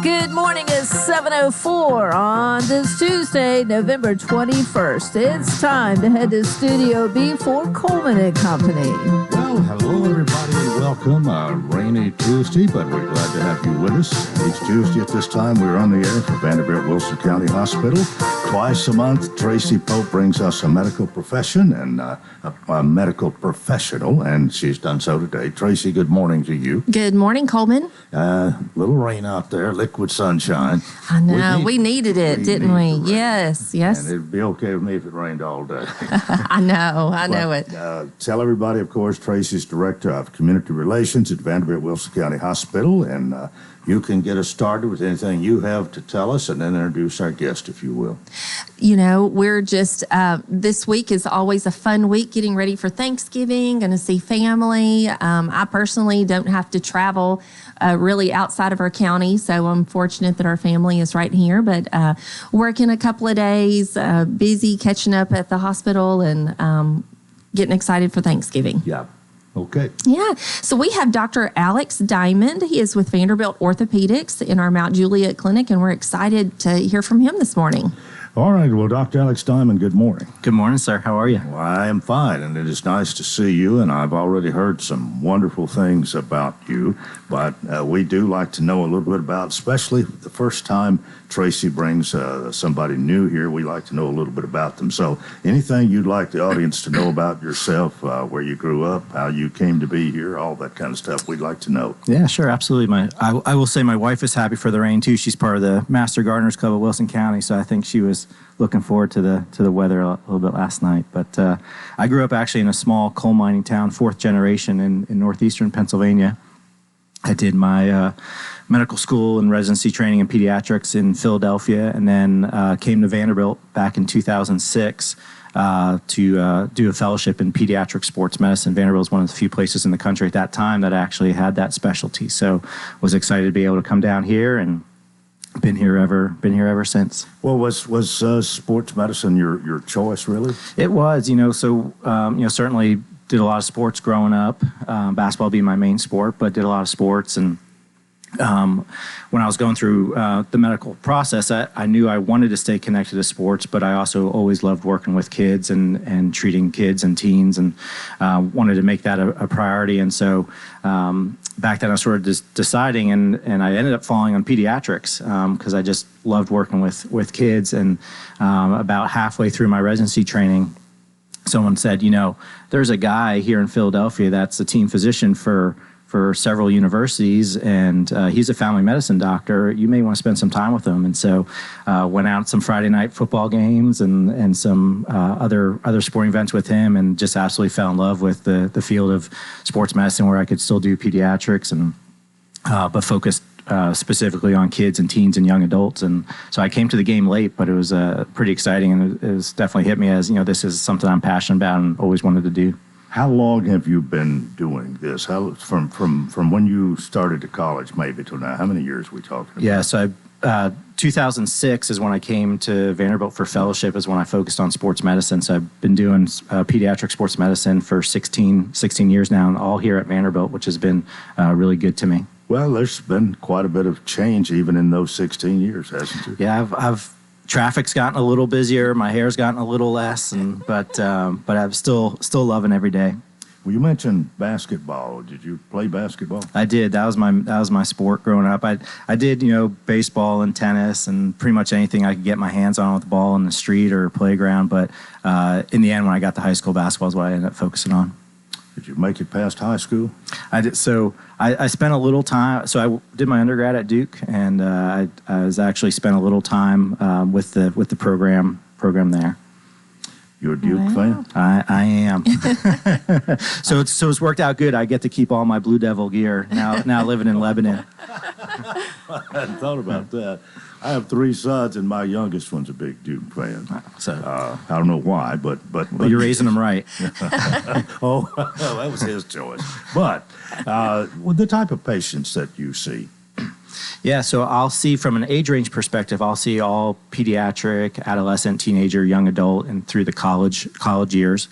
Good morning. It's 7:04 on this Tuesday, November 21st. It's time to head to Studio B for Coleman and Company. Well, hello, everybody, and welcome. Rainy Tuesday, but we're glad to have you with us. Each Tuesday at this time, we're on the air for Vanderbilt Wilson County Hospital. Twice a month, Tracy Pope brings us a medical profession and a medical professional, and she's done so today. Tracy, good morning to you. Good morning, Coleman. Little rain out there, liquid sunshine. I know. We needed it, didn't we? Yes. And it'd be okay with me if it rained all day. I know it. Tell everybody, of course, Tracy's Director of Community Relations at Vanderbilt Wilson County Hospital, and you can get us started with anything you have to tell us and then introduce our guest, if you will. You know, we're just, this week is always a fun week getting ready for Thanksgiving, going to see family. I personally don't have to travel really outside of our county, so I'm fortunate that our family is right here, but working a couple of days, busy catching up at the hospital and getting excited for Thanksgiving. Yeah. Okay. Yeah. So we have Dr. Alex Diamond. He is with Vanderbilt Orthopedics in our Mount Juliet Clinic, and we're excited to hear from him this morning. All right. Well, Dr. Alex Diamond, good morning. Good morning, sir. How are you? Well, I am fine, and it is nice to see you, and I've already heard some wonderful things about you, but we do like to know a little bit about, especially the first time Tracy brings somebody new here, we like to know a little bit about them. So anything you'd like the audience to know about yourself, where you grew up, how you came to be here, all that kind of stuff, we'd like to know. Yeah, sure, absolutely. I will say my wife is happy for the rain, too. She's part of the Master Gardeners Club of Wilson County, so I think she was looking forward to the weather a little bit last night. But I grew up actually in a small coal mining town, fourth generation in northeastern Pennsylvania. I did my medical school and residency training in pediatrics in Philadelphia, and then came to Vanderbilt back in 2006 to do a fellowship in pediatric sports medicine. Vanderbilt was one of the few places in the country at that time that actually had that specialty. So was excited to be able to come down here and been here ever since. Well, was sports medicine your choice, really? It was, so certainly did a lot of sports growing up, basketball being my main sport, but did a lot of sports. And when I was going through the medical process, I knew I wanted to stay connected to sports, but I also always loved working with kids and treating kids and teens, and wanted to make that a priority. And so back then I was sort of deciding, and I ended up falling on pediatrics because I just loved working with kids. And about halfway through my residency training, someone said, there's a guy here in Philadelphia that's a team physician for several universities, and he's a family medicine doctor. You may want to spend some time with him. And so went out some Friday night football games and some other sporting events with him, and just absolutely fell in love with the field of sports medicine, where I could still do pediatrics and but focused specifically on kids and teens and young adults. And so I came to the game late, but it was pretty exciting, and it was definitely hit me as, this is something I'm passionate about and always wanted to do. How long have you been doing this? From when you started to college maybe till now? How many years are we talking about? Yeah, so 2006 is when I came to Vanderbilt for fellowship, is when I focused on sports medicine. So I've been doing pediatric sports medicine for 16 years now, and all here at Vanderbilt, which has been really good to me. Well, there's been quite a bit of change even in those 16 years, hasn't it? Yeah, traffic's gotten a little busier. My hair's gotten a little less, but I'm still loving every day. Well, you mentioned basketball. Did you play basketball? I did. That was my sport growing up. I did baseball and tennis and pretty much anything I could get my hands on with the ball in the street or playground. But in the end, when I got to high school, basketball is what I ended up focusing on. Did you make it past high school? I did. So I spent a little time. So I did my undergrad at Duke, and I was actually spent a little time with the program there. You're a Duke fan? I am. So it's worked out good. I get to keep all my Blue Devil gear now living in Lebanon. I hadn't thought about that. I have 3 sons, and my youngest one's a big Duke fan. So I don't know why, but you're raising them right. Oh, well, that was his choice. But the type of patients that you see. Yeah, so I'll see from an age range perspective, I'll see all pediatric, adolescent, teenager, young adult, and through the college years.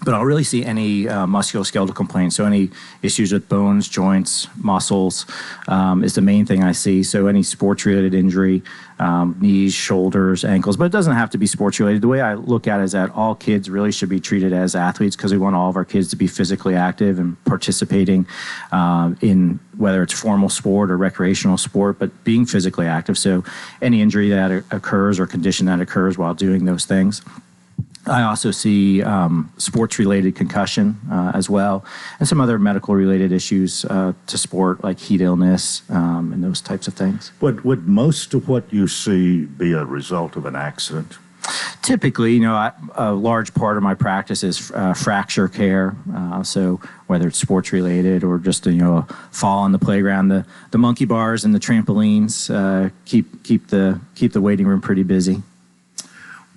But I don't really see any musculoskeletal complaints. So any issues with bones, joints, muscles is the main thing I see. So any sports-related injury, knees, shoulders, ankles. But it doesn't have to be sports-related. The way I look at it is that all kids really should be treated as athletes because we want all of our kids to be physically active and participating in whether it's formal sport or recreational sport, but being physically active. So any injury that occurs or condition that occurs while doing those things. I also see sports-related concussion as well, and some other medical-related issues to sport, like heat illness and those types of things. Would most of what you see be a result of an accident? Typically, a large part of my practice is fracture care. So whether it's sports-related or just a fall on the playground, the monkey bars and the trampolines keep the waiting room pretty busy.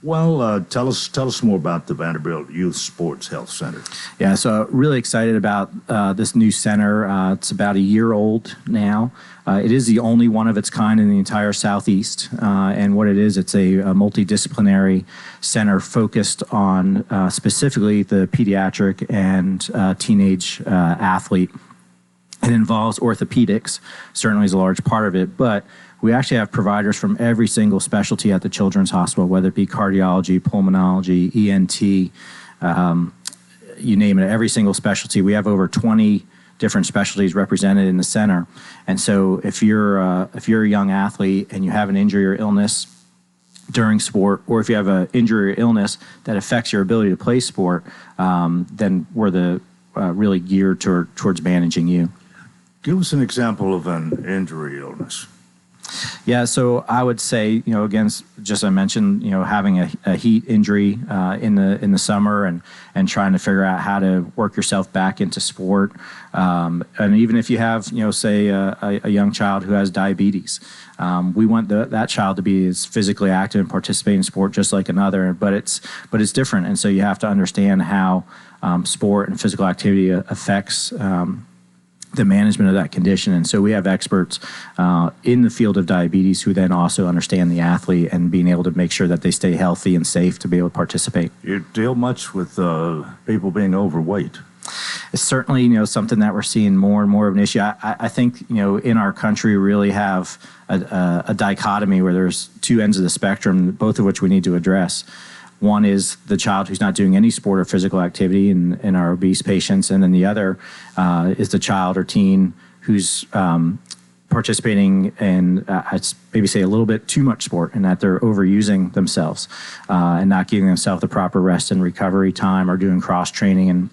Well, tell us more about the Vanderbilt Youth Sports Health Center. Yeah, so really excited about this new center. It's about a year old now. It is the only one of its kind in the entire Southeast. And what it is, it's a multidisciplinary center focused on specifically the pediatric and teenage athlete. It involves orthopedics, certainly is a large part of it, but we actually have providers from every single specialty at the Children's Hospital, whether it be cardiology, pulmonology, ENT, you name it, every single specialty. We have over 20 different specialties represented in the center. And so if you're a young athlete and you have an injury or illness during sport, or if you have an injury or illness that affects your ability to play sport, then we're really geared towards managing you. Give us an example of an injury illness. Yeah, so I would say, again, just I mentioned, having a heat injury in the summer and trying to figure out how to work yourself back into sport. And even if you have, say a young child who has diabetes, we want that child to be as physically active and participate in sport just like another, but it's different. And so you have to understand how sport and physical activity affects the management of that condition. And so we have experts in the field of diabetes who then also understand the athlete and being able to make sure that they stay healthy and safe to be able to participate. You deal much with people being overweight. It's certainly, something that we're seeing more and more of an issue. I think, in our country, we really have a dichotomy where there's two ends of the spectrum, both of which we need to address. One is the child who's not doing any sport or physical activity in our obese patients, and then the other is the child or teen who's participating in, I'd maybe say, a little bit too much sport, and that they're overusing themselves and not giving themselves the proper rest and recovery time, or doing cross-training and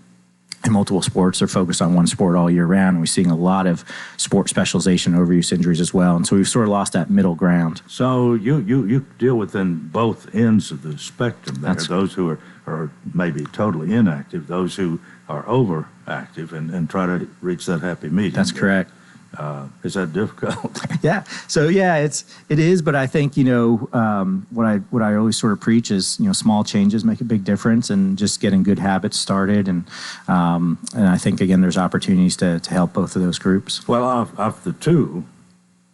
multiple sports. They're focused on one sport all year round, and we're seeing a lot of sport specialization and overuse injuries as well. And so we've sort of lost that middle ground. So you deal within both ends of the spectrum there. That's those who are maybe totally inactive, those who are overactive, and try to reach that happy medium. That's correct. Is that difficult? Yeah. So it is. But I think what I always sort of preach is small changes make a big difference, and just getting good habits started. And I think again there's opportunities to help both of those groups. Well, of the two,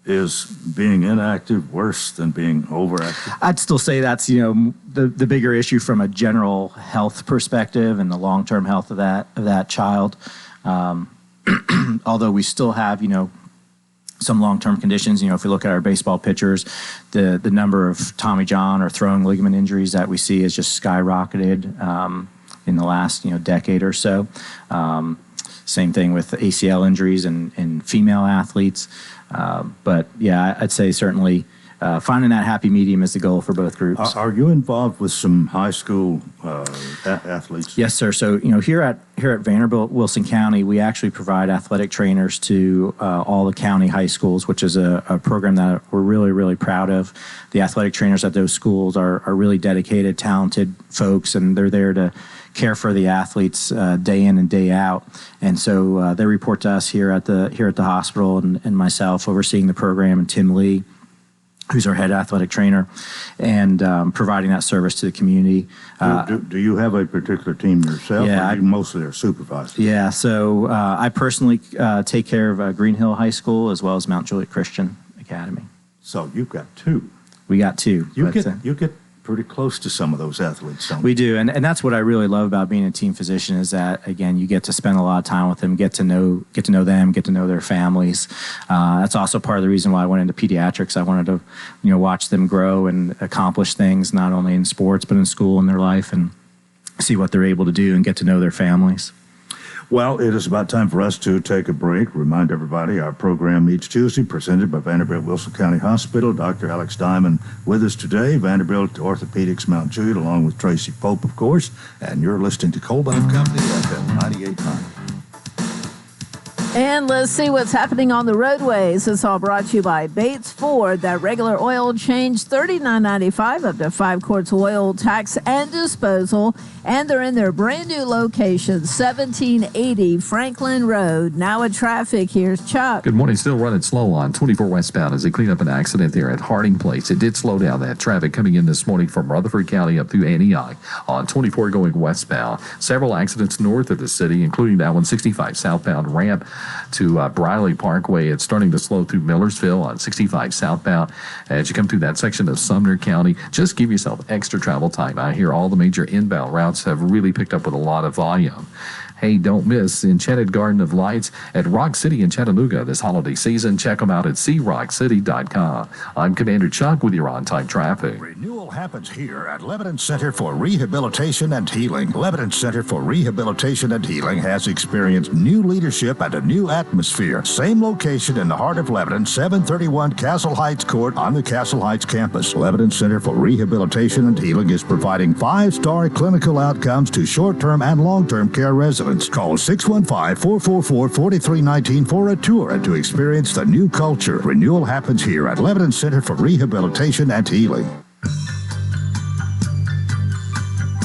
is being inactive worse than being overactive? I'd still say that's the bigger issue from a general health perspective and the long-term health of that child. Although we still have, some long-term conditions. If we look at our baseball pitchers, the number of Tommy John or throwing ligament injuries that we see has just skyrocketed in the last, decade or so. Same thing with ACL injuries in female athletes. But yeah, I'd say certainly finding that happy medium is the goal for both groups. Are you involved with some high school athletes? Yes, sir. So here at Vanderbilt, Wilson County, we actually provide athletic trainers to all the county high schools, which is a program that we're really, really proud of. The athletic trainers at those schools are really dedicated, talented folks, and they're there to care for the athletes day in and day out. And so they report to us here at the hospital, and myself overseeing the program, and Tim Lee, who's our head athletic trainer, and providing that service to the community. Do you have a particular team yourself, yeah, or you mostly are supervisors? Yeah, so I personally take care of Green Hill High School as well as Mount Juliet Christian Academy. So you've got two. We got two. You get pretty close to some of those athletes, don't you? We do, and that's what I really love about being a team physician is that, again, you get to spend a lot of time with them, get to know them, get to know their families. That's also part of the reason why I went into pediatrics. I wanted to, watch them grow and accomplish things not only in sports but in school and their life, and see what they're able to do and get to know their families. Well, it is about time for us to take a break. Remind everybody, our program each Tuesday presented by Vanderbilt Wilson County Hospital. Dr. Alex Diamond with us today, Vanderbilt Orthopedics Mount Juliet, along with Tracy Pope, of course. And you're listening to Coleman and Company FM 98.9. And let's see what's happening on the roadways. It's all brought to you by Bates Ford. That regular oil change, $39.95, up to 5 quarts of oil, tax and disposal. And they're in their brand new location, 1780 Franklin Road. Now with traffic, here's Chuck. Good morning. Still running slow on 24 westbound as they clean up an accident there at Harding Place. It did slow down that traffic coming in this morning from Rutherford County up through Antioch on 24 going westbound. Several accidents north of the city, including that one 65 southbound ramp to Briley Parkway. It's starting to slow through Millersville on 65 southbound. As you come through that section of Sumner County, just give yourself extra travel time. I hear all the major inbound routes have really picked up with a lot of volume. Hey, don't miss Enchanted Garden of Lights at Rock City in Chattanooga this holiday season. Check them out at crockcity.com. I'm Commander Chuck with your on-time traffic. Renewal happens here at Lebanon Center for Rehabilitation and Healing. Lebanon Center for Rehabilitation and Healing has experienced new leadership and a new atmosphere. Same location in the heart of Lebanon, 731 Castle Heights Court on the Castle Heights campus. Lebanon Center for Rehabilitation and Healing is providing 5-star clinical outcomes to short-term and long-term care residents. Call 615-444-4319 for a tour and to experience the new culture. Renewal happens here at Lebanon Center for Rehabilitation and Healing.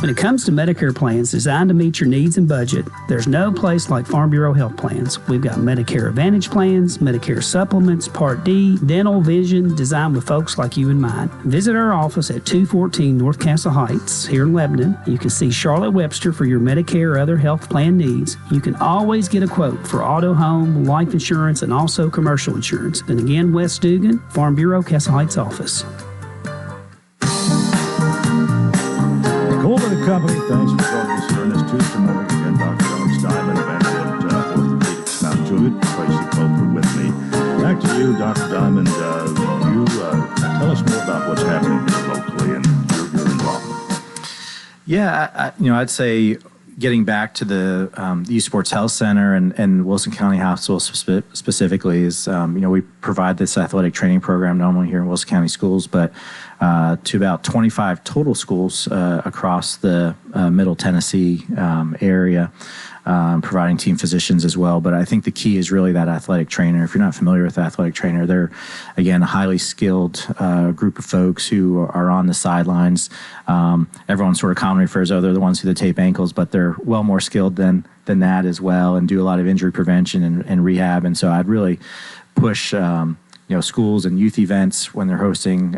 When it comes to Medicare plans designed to meet your needs and budget, there's no place like Farm Bureau Health Plans. We've got Medicare Advantage plans, Medicare supplements, Part D, dental, vision, designed with folks like you in mind. Visit our office at 214 North Castle Heights here in Lebanon. You can see Charlotte Webster for your Medicare or other health plan needs. You can always get a quote for auto, home, life insurance, and also commercial insurance. And again, West Dugan, Farm Bureau, Castle Heights office. Coleman and Company, thanks for joining us here on this Tuesday morning. Again, Dr. Alex Diamond, Vanderbilt Orthopedics Mount Juliet, Tracy Pope with me. Back to you, Dr. Diamond. You tell us more about what's happening here locally and your involvement. Yeah, I'd say getting back to the Youth Sports Health Center and Wilson County Hospital specifically is, we provide this athletic training program not only here in Wilson County schools, but to about 25 total schools across the Middle Tennessee area, providing team physicians as well. But I think the key is really that athletic trainer. If you're not familiar with the athletic trainer, they're, again, a highly skilled group of folks who are on the sidelines. Everyone sort of commonly refers to, they're the ones who tape ankles, but they're well more skilled than that as well, and do a lot of injury prevention and rehab. And so I'd really push schools and youth events when they're hosting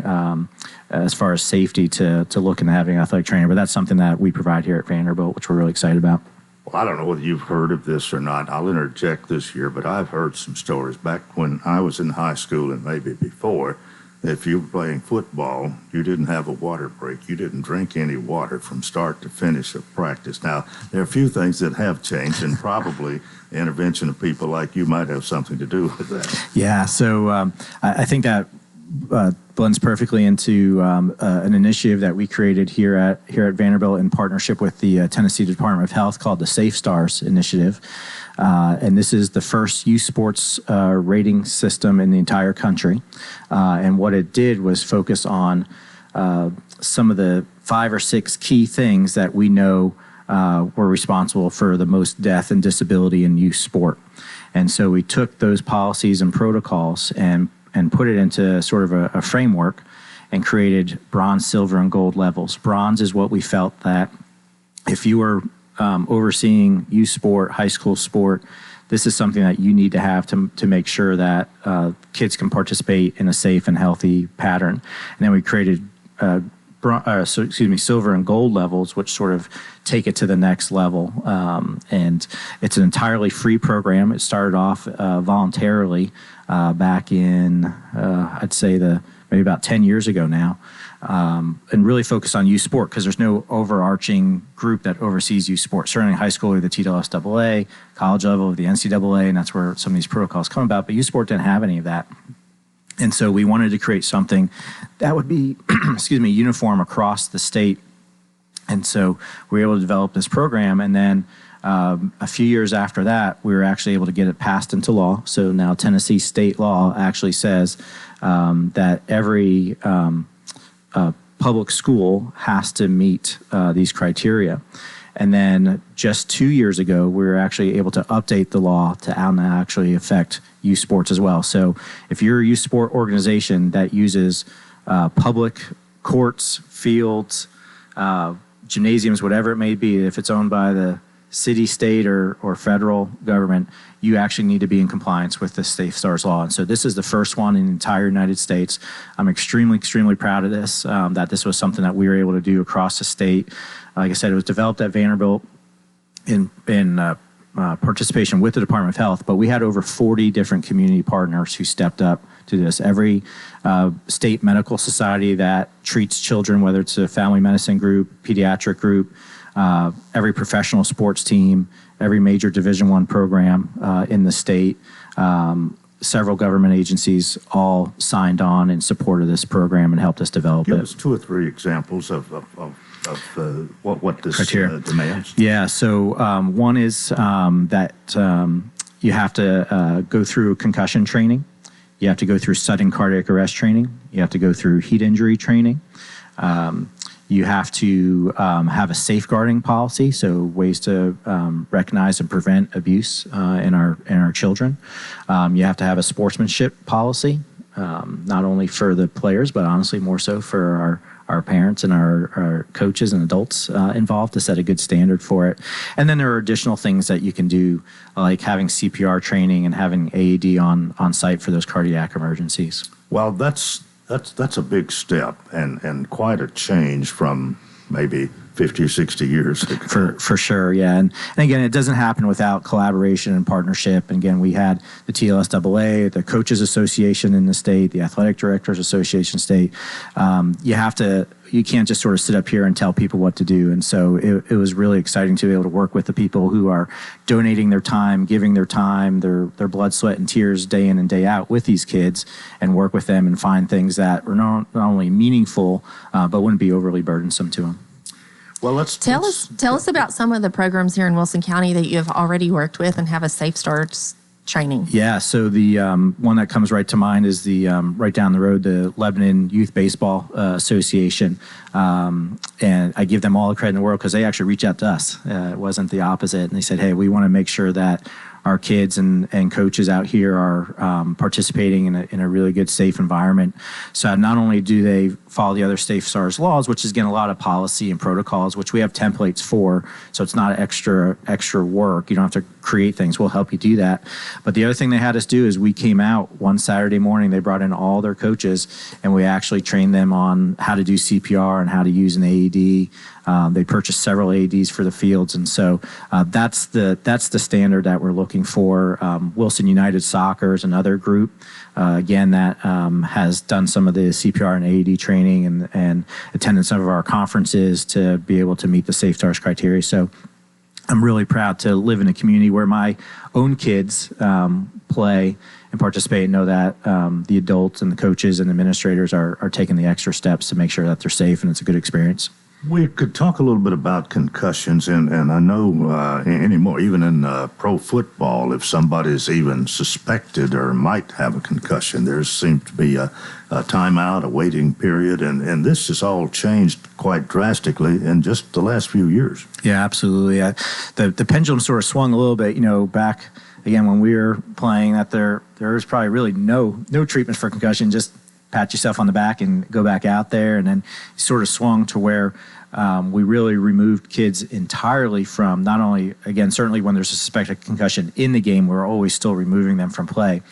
as far as safety to look into having an athletic trainer. But that's something that we provide here at Vanderbilt, which we're really excited about. Well, I don't know whether you've heard of this or not. I'll interject this year, but I've heard some stories back when I was in high school and maybe before. If you were playing football, you didn't have a water break. You didn't drink any water from start to finish of practice. Now, there are a few things that have changed, and probably the intervention of people like you might have something to do with that. Yeah, so I think that blends perfectly into an initiative that we created here at Vanderbilt in partnership with the Tennessee Department of Health called the Safe Stars Initiative. And this is the first youth sports rating system in the entire country. And what it did was focus on some of the 5 or 6 key things that we know were responsible for the most death and disability in youth sport. And so we took those policies and protocols and put it into sort of a framework and created bronze, silver, and gold levels. Bronze is what we felt that if you were overseeing youth sport, high school sport, this is something that you need to have to make sure that kids can participate in a safe and healthy pattern. And then we created silver and gold levels, which sort of take it to the next level. And it's an entirely free program. It started off voluntarily back in, I'd say maybe about 10 years ago now, and really focus on youth sport because there's no overarching group that oversees youth sport. Certainly in high school, or the TLSAA, college level, the NCAA, and that's where some of these protocols come about. But youth sport didn't have any of that. And so we wanted to create something that would be, uniform across the state. And so we were able to develop this program. And then a few years after that, we were actually able to get it passed into law. So now Tennessee state law actually says that every public school has to meet these criteria. And then just 2 years ago, we were actually able to update the law to actually affect youth sports as well. So if you're a youth sport organization that uses public courts, fields, gymnasiums, whatever it may be, if it's owned by the city, state, or federal government, you actually need to be in compliance with the Safe Stars law. And so this is the first one in the entire United States. I'm extremely, extremely proud of this, that this was something that we were able to do across the state. Like I said, it was developed at Vanderbilt in participation with the Department of Health, but we had over 40 different community partners who stepped up to this. Every state medical society that treats children, whether it's a family medicine group, pediatric group, every professional sports team, every major Division I program in the state, several government agencies all signed on in support of this program and helped us develop it. Give us 2 or 3 examples of what this demands. Yeah, so one is that you have to go through concussion training. You have to go through sudden cardiac arrest training. You have to go through heat injury training. You have to have a safeguarding policy, so ways to recognize and prevent abuse in our children. You have to have a sportsmanship policy, not only for the players, but honestly more so for our parents and our coaches and adults involved to set a good standard for it. And then there are additional things that you can do, like having CPR training and having AED on site for those cardiac emergencies. Well, that's a big step and quite a change from maybe 50 or 60 years ago. For sure, yeah. And again, it doesn't happen without collaboration and partnership. And again, we had the TLSAA, the Coaches Association in the state, the Athletic Directors Association state. You can't just sort of sit up here and tell people what to do. And so it was really exciting to be able to work with the people who are donating their time, giving their time, their blood, sweat, and tears day in and day out with these kids and work with them and find things that are not only meaningful, but wouldn't be overly burdensome to them. Well, tell us about some of the programs here in Wilson County that you have already worked with and have a Safe Starts training. Yeah, so the one that comes right to mind is the right down the road, the Lebanon Youth Baseball Association, and I give them all the credit in the world because they actually reached out to us. It wasn't the opposite, and they said, "Hey, we want to make sure that our kids and coaches out here are participating in a really good, safe environment." So not only do they follow the other Safe Stars laws, which is, again, a lot of policy and protocols, which we have templates for, so it's not extra work. You don't have to create things. We'll help you do that. But the other thing they had us do is we came out one Saturday morning. They brought in all their coaches, and we actually trained them on how to do CPR and how to use an AED. They purchased several AEDs for the fields, and so that's the standard that we're looking for. Wilson United Soccer is another group, again, that has done some of the CPR and AED training and attended some of our conferences to be able to meet the Safe Stars criteria. So I'm really proud to live in a community where my own kids play and participate and know that the adults and the coaches and administrators are taking the extra steps to make sure that they're safe and it's a good experience. We could talk a little bit about concussions, and I know anymore, even in pro football, if somebody's even suspected or might have a concussion, there seems to be a timeout, a waiting period, and this has all changed quite drastically in just the last few years. Yeah, absolutely. The pendulum sort of swung a little bit, back, again, when we were playing, that there was probably really no treatment for concussion, just pat yourself on the back and go back out there. And then it sort of swung to where we really removed kids entirely from not only, again, certainly when there's a suspected concussion in the game, we're always still removing them from play.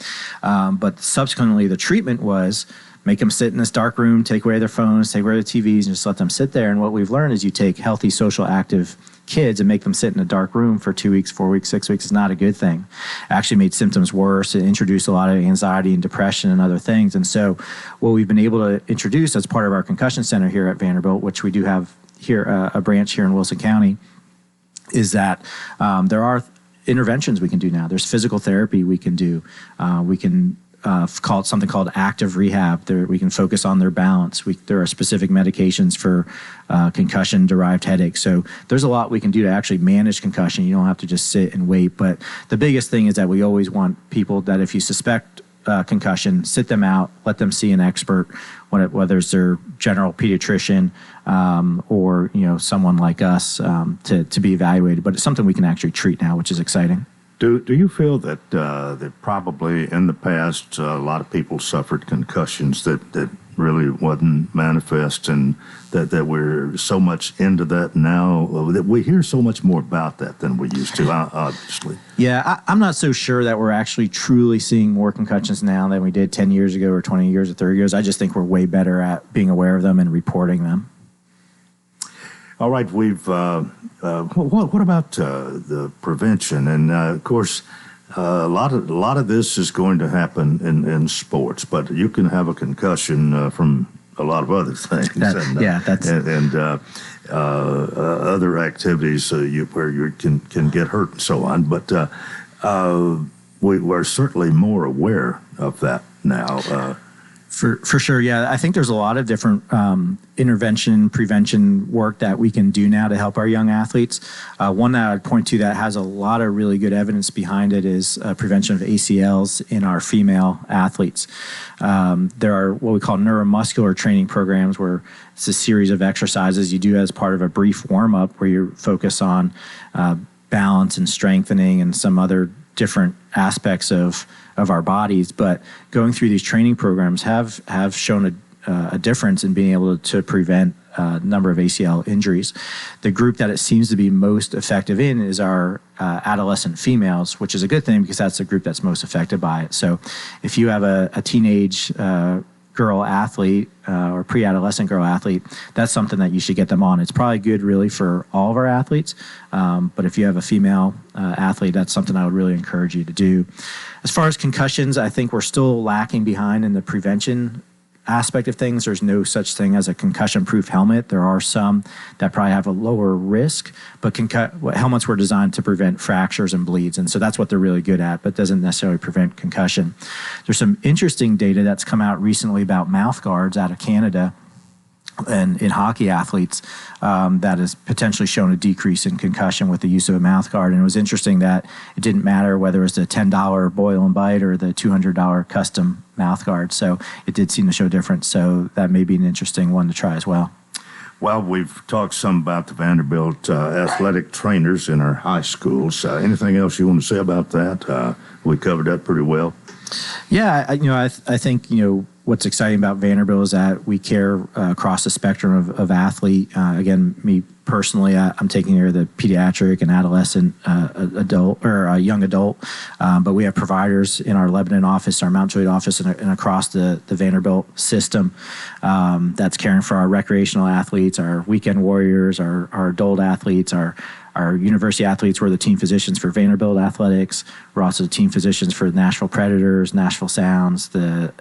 But subsequently, the treatment was make them sit in this dark room, take away their phones, take away their TVs, and just let them sit there. And what we've learned is you take healthy, social, active kids and make them sit in a dark room for 2 weeks, 4 weeks, 6 weeks is not a good thing. It actually made symptoms worse. It introduced a lot of anxiety and depression and other things. And so what we've been able to introduce as part of our concussion center here at Vanderbilt, which we do have here, a branch here in Wilson County, is that there are interventions we can do now. There's physical therapy we can do. We can call it something called active rehab. We can focus on their balance. There are specific medications for concussion-derived headaches. So there's a lot we can do to actually manage concussion. You don't have to just sit and wait. But the biggest thing is that we always want people that if you suspect concussion, sit them out, let them see an expert, whether it's their general pediatrician or someone like us to be evaluated. But it's something we can actually treat now, which is exciting. Do you feel that probably in the past a lot of people suffered concussions that really wasn't manifest, and that we're so much into that now that we hear so much more about that than we used to, obviously? Yeah, I'm not so sure that we're actually truly seeing more concussions now than we did 10 years ago or 20 years or 30 years. I just think we're way better at being aware of them and reporting them. All right, we've. What about the prevention? And of course, a lot of this is going to happen in sports, but you can have a concussion from a lot of other things. And other activities where you can get hurt and so on. But we're certainly more aware of that now. For sure, yeah. I think there's a lot of different intervention, prevention work that we can do now to help our young athletes. One that I'd point to that has a lot of really good evidence behind it is prevention of ACLs in our female athletes. There are what we call neuromuscular training programs where it's a series of exercises you do as part of a brief warm-up where you focus on balance and strengthening and some other different aspects of our bodies, but going through these training programs have shown a difference in being able to prevent a number of ACL injuries. The group that it seems to be most effective in is our adolescent females, which is a good thing because that's the group that's most affected by it. So if you have a teenage girl athlete or pre-adolescent girl athlete, that's something that you should get them on. It's probably good really for all of our athletes, but if you have a female athlete, that's something I would really encourage you to do. As far as concussions, I think we're still lacking behind in the prevention aspect of things. There's no such thing as a concussion-proof helmet. There are some that probably have a lower risk, but helmets were designed to prevent fractures and bleeds, and so that's what they're really good at, but doesn't necessarily prevent concussion. There's some interesting data that's come out recently about mouth guards out of Canada and in hockey athletes that has potentially shown a decrease in concussion with the use of a mouth guard. And it was interesting that it didn't matter whether it was the $10 Boil and Bite or the $200 custom mouth guard. So it did seem to show difference. So that may be an interesting one to try as well. Well, we've talked some about the Vanderbilt athletic trainers in our high schools. Anything else you want to say about that? We covered that pretty well. Yeah, I think, what's exciting about Vanderbilt is that we care across the spectrum of athlete. Again, me personally, I'm taking care of the pediatric and adolescent adult or young adult, but we have providers in our Lebanon office, our Mount Juliet office, and across the Vanderbilt system that's caring for our recreational athletes, our weekend warriors, our adult athletes, our university athletes. We're the team physicians for Vanderbilt Athletics. We're also the team physicians for Nashville Predators, Nashville Sounds, the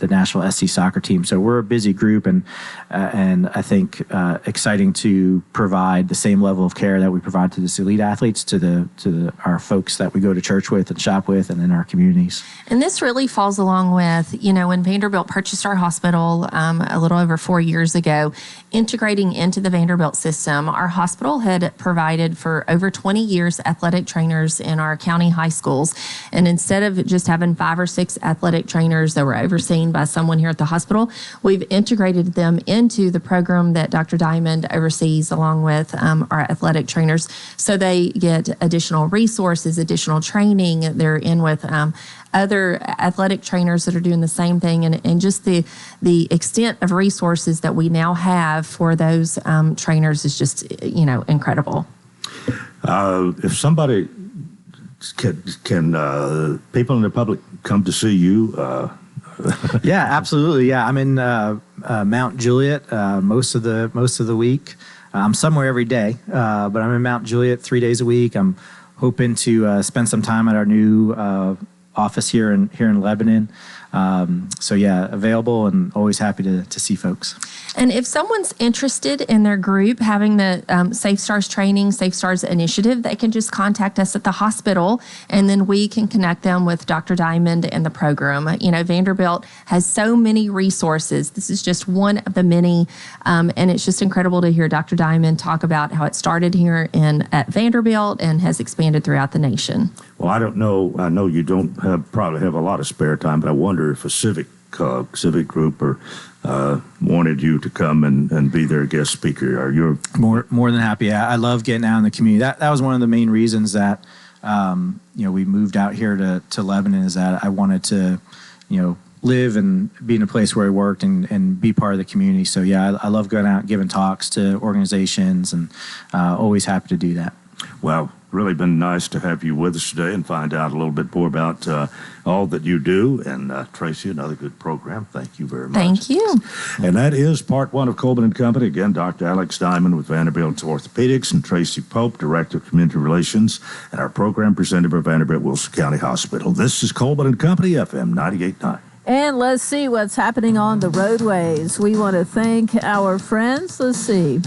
Nashville SC soccer team. So we're a busy group, and I think exciting to provide the same level of care that we provide to this elite athletes to our folks that we go to church with and shop with and in our communities. And this really falls along with, when Vanderbilt purchased our hospital a little over 4 years ago, integrating into the Vanderbilt system, our hospital had provided for over 20 years athletic trainers in our county high schools. And instead of just having 5 or 6 athletic trainers that were overseeing by someone here at the hospital, we've integrated them into the program that Dr. Diamond oversees along with our athletic trainers. So they get additional resources, additional training. They're in with other athletic trainers that are doing the same thing, and just the extent of resources that we now have for those trainers is just, incredible. If somebody can people in the public come to see you? Yeah, absolutely. Yeah, I'm in Mount Juliet most of the week. I'm somewhere every day, but I'm in Mount Juliet 3 days a week. I'm hoping to spend some time at our new office here in Lebanon. So yeah, available and always happy to see folks. And if someone's interested in their group having the Safe Stars training, Safe Stars initiative, they can just contact us at the hospital, and then we can connect them with Dr. Diamond and the program. Vanderbilt has so many resources. This is just one of the many, and it's just incredible to hear Dr. Diamond talk about how it started here at Vanderbilt and has expanded throughout the nation. Well, I don't know. I know you don't probably have a lot of spare time, but I wonder if a civic group or wanted you to come and be their guest speaker. Are you more than happy? I love getting out in the community. That was one of the main reasons that we moved out here to Lebanon, is that I wanted to live and be in a place where I worked and be part of the community. So yeah, I love going out and giving talks to organizations, and always happy to do that. Well, really been nice to have you with us today and find out a little bit more about all that you do. And Tracy, another good program. Thank you very much. Thank you. And that is part one of Coleman and Company. Again, Dr. Alex Diamond with Vanderbilt Orthopedics and Tracy Pope, Director of Community Relations, and our program presented by Vanderbilt Wilson County Hospital. This is Coleman and Company, FM 98.9. And let's see what's happening on the roadways. We want to thank our friends. Let's see.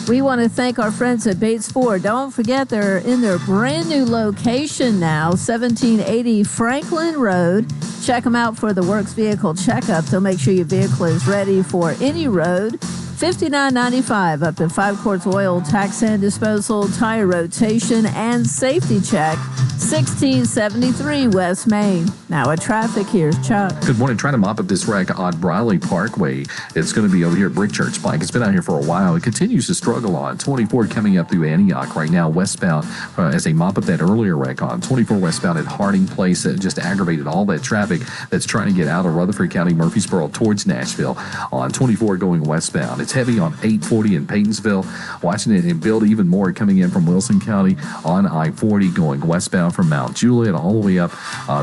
We want to thank our friends at Bates Ford. Don't forget, they're in their brand new location now, 1780 Franklin Road. Check them out for the Works Vehicle Checkup. They'll make sure your vehicle is ready for any road. $59.95 up to 5 quarts oil, tax and disposal, tire rotation, and safety check. 1673 West Main. Now at traffic, here's Chuck. Good morning. Trying to mop up this wreck on Briley Parkway. It's going to be over here at Brick Church Pike. It's been out here for a while. It continues to struggle on 24 coming up through Antioch right now westbound as they mop up that earlier wreck on 24 westbound at Harding Place. That just aggravated all that traffic that's trying to get out of Rutherford County, Murfreesboro towards Nashville on 24 going westbound. It's heavy on 840 in Paytonsville. Watching it and build even more coming in from Wilson County on I-40 going westbound from Mount Juliet all the way up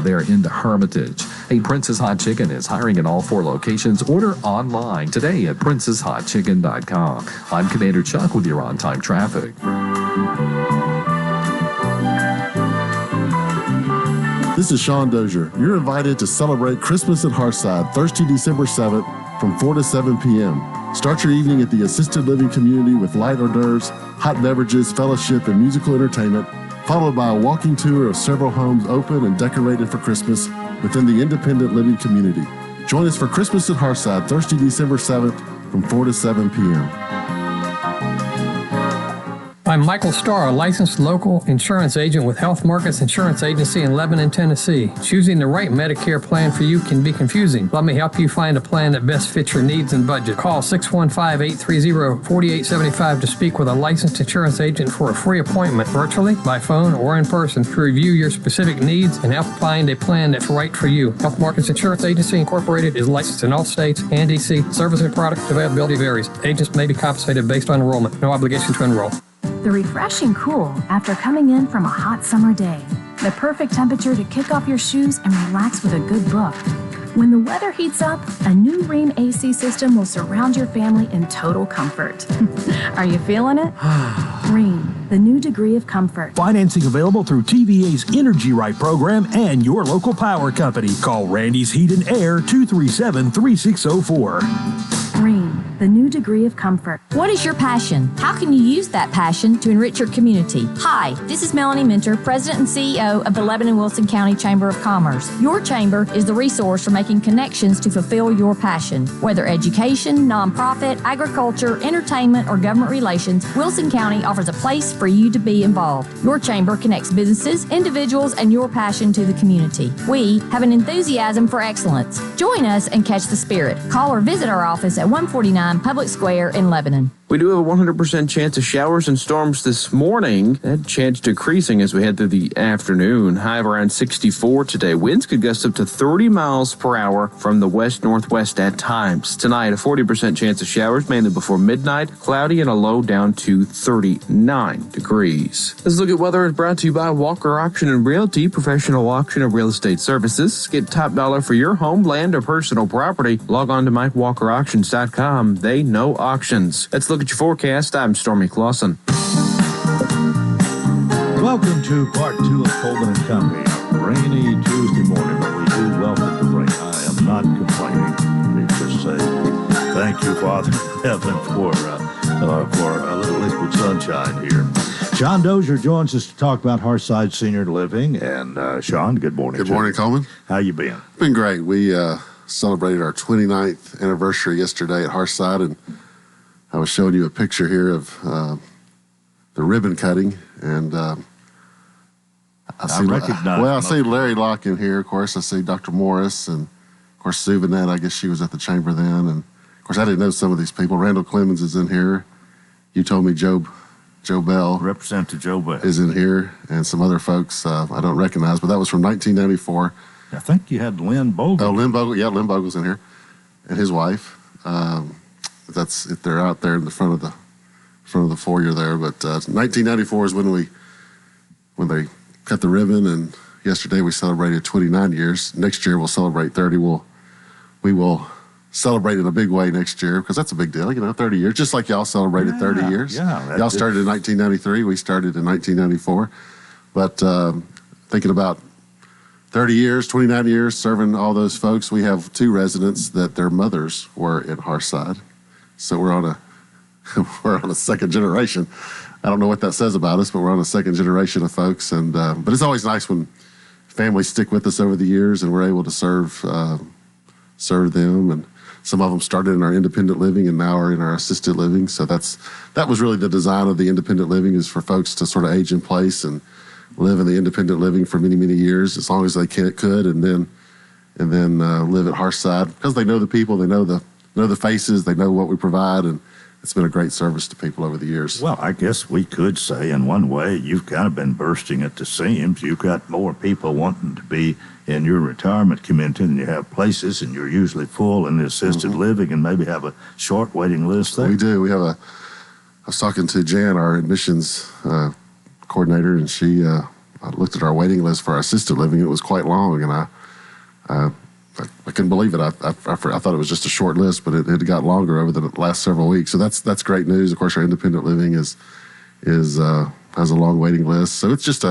there into Hermitage. Hey, Prince's Hot Chicken is hiring in all 4 locations. Order online today at princeshotchicken.com. I'm Commander Chuck with your on-time traffic. This is Sean Dozier. You're invited to celebrate Christmas at Hearthside Thursday, December 7th from 4 to 7 p.m. Start your evening at the assisted living community with light hors d'oeuvres, hot beverages, fellowship, and musical entertainment, followed by a walking tour of several homes open and decorated for Christmas within the independent living community. Join us for Christmas at Hearthside Thursday, December 7th from 4 to 7 p.m. I'm Michael Starr, a licensed local insurance agent with Health Markets Insurance Agency in Lebanon, Tennessee. Choosing the right Medicare plan for you can be confusing. Let me help you find a plan that best fits your needs and budget. Call 615-830-4875 to speak with a licensed insurance agent for a free appointment, virtually, by phone, or in person, to review your specific needs and help find a plan that's right for you. Health Markets Insurance Agency Incorporated is licensed in all states and D.C. Service and product availability varies. Agents may be compensated based on enrollment. No obligation to enroll. The refreshing cool after coming in from a hot summer day. The perfect temperature to kick off your shoes and relax with a good book. When the weather heats up, a new Rheem AC system will surround your family in total comfort. Are you feeling it? Rheem, the new degree of comfort. Financing available through TVA's Energy Right program and your local power company. Call Randy's Heat and Air 237-3604. Rheem. the new degree of comfort. What is your passion? How can you use that passion to enrich your community? Hi, this is Melanie Minter, President and CEO of the Lebanon-Wilson County Chamber of Commerce. Your chamber is the resource for making connections to fulfill your passion. Whether education, nonprofit, agriculture, entertainment, or government relations, Wilson County offers a place for you to be involved. Your chamber connects businesses, individuals, and your passion to the community. We have an enthusiasm for excellence. Join us and catch the spirit. Call or visit our office at 149 Public Square in Lebanon. We do have a 100% chance of showers and storms this morning. That chance decreasing as we head through the afternoon. High of around 64 today. Winds could gust up to 30 miles per hour from the west-northwest at times. Tonight, a 40% chance of showers, mainly before midnight. Cloudy and a low down to 39 degrees. Let's look at weather. Is brought to you by Walker Auction and Realty, professional auction and real estate services. Get top dollar for your home, land, or personal property. Log on to MikeWalkerAuctions.com. They know auctions. Let's look at your forecast. I'm Stormy Clausen. Welcome to part 2 of Coleman and Company. A rainy Tuesday morning, but we do welcome the rain. I am not complaining. Let me just say thank you, Father in Heaven, for a little liquid sunshine here. Sean Dozier joins us to talk about Hearthside Senior Living. And Sean, good morning. Good morning, Coleman. How you been? Been great. We celebrated our 29th anniversary yesterday at Hearthside, and I was showing you a picture here of the ribbon cutting, and I see Larry Locke in here. Of course, I see Dr. Morris, and of course Sue Vanette. I guess she was at the chamber then, and of course I didn't know some of these people. Randall Clemens is in here. You told me Joe Bell, Representative Joe Bell, is in here, and some other folks I don't recognize, but that was from 1994. I think you had Lynn Bogle. Oh, Lynn Bogle. Yeah, Lynn Bogle's in here, and his wife. That's if they're out there in the front of the foyer there. But 1994 is when they cut the ribbon, and yesterday we celebrated 29 years. Next year we'll celebrate 30. We will celebrate in a big way next year because that's a big deal. 30 years, just like y'all celebrated 30 years. Yeah, y'all started in 1993. We started in 1994. But thinking about 30 years, 29 years, serving all those folks, we have 2 residents that their mothers were in Hearthside. So we're on a second generation. I don't know what that says about us, but we're on a second generation of folks. And but it's always nice when families stick with us over the years and we're able to serve them. And some of them started in our independent living and now are in our assisted living. So that was really the design of the independent living, is for folks to sort of age in place and live in the independent living for many, many years, as long as they could, and then live at Hearthside because they know the people, they know the faces, they know what we provide, and it's been a great service to people over the years. Well, I guess we could say in one way you've kind of been bursting at the seams. You've got more people wanting to be in your retirement community than you have places, and you're usually full in the assisted living and maybe have a short waiting list there. We do. I was talking to Jan, our admissions coordinator, and she I looked at our waiting list for our assisted living. It was quite long, and I couldn't believe it. I thought it was just a short list, but it had got longer over the last several weeks. So that's great news. Of course, our independent living has a long waiting list. So it's just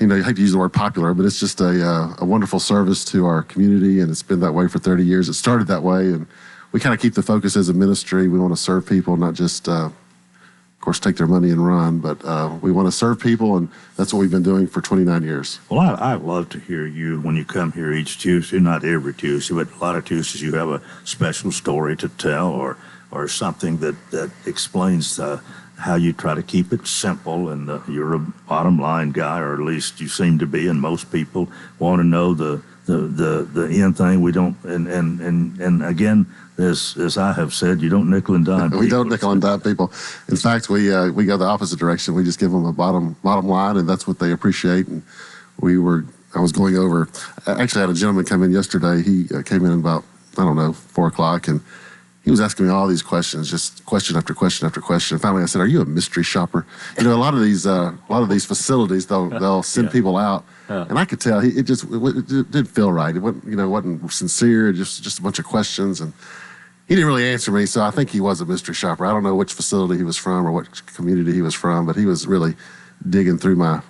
you hate to use the word popular, but it's just a wonderful service to our community, and it's been that way for 30 years. It started that way, and we kind of keep the focus as a ministry. We want to serve people, not just of course, take their money and run, but we want to serve people, and that's what we've been doing for 29 years. Well, I love to hear you when you come here each Tuesday, not every Tuesday, but a lot of Tuesdays you have a special story to tell or something that explains how you try to keep it simple, and you're a bottom line guy, or at least you seem to be, and most people want to know the end thing. We don't, and again, as I have said, you don't nickel and dime people. We don't nickel and dime people. In fact, we go the opposite direction. We just give them a bottom line, and that's what they appreciate. And I was going over. I actually had a gentleman come in yesterday. He came in about 4 o'clock, and he was asking me all these questions, just question after question after question. And finally, I said, "Are you a mystery shopper?" A lot of these facilities, they'll send people out. And I could tell it didn't feel right. It wasn't sincere. Just a bunch of questions, and he didn't really answer me. So I think he was a mystery shopper. I don't know which facility he was from or what community he was from, but he was really digging through my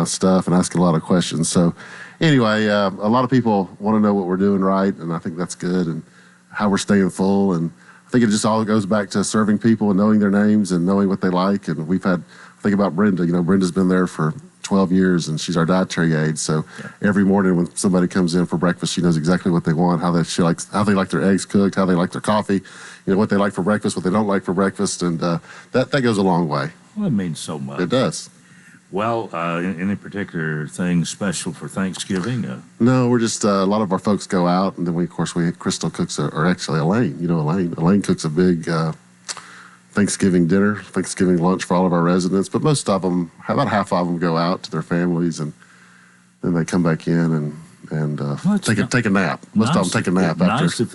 stuff and asking a lot of questions. So anyway, a lot of people want to know what we're doing right, and I think that's good. And how we're staying full. And I think it just all goes back to serving people and knowing their names and knowing what they like. And we've had, think about Brenda. Brenda's been there for 12 years, and she's our dietary aide. So every morning when somebody comes in for breakfast, she knows exactly what they want, how they like their eggs cooked, how they like their coffee, what they like for breakfast, what they don't like for breakfast, and that goes a long way. Well, it means so much. It does. Well, any particular thing special for Thanksgiving? No, we're just a lot of our folks go out, and then we Crystal cooks, or actually Elaine. Elaine cooks a big Thanksgiving dinner, Thanksgiving lunch for all of our residents. But most of them, about half of them, go out to their families, and then they come back in and take a nap. Most of them take a nap after. Nice if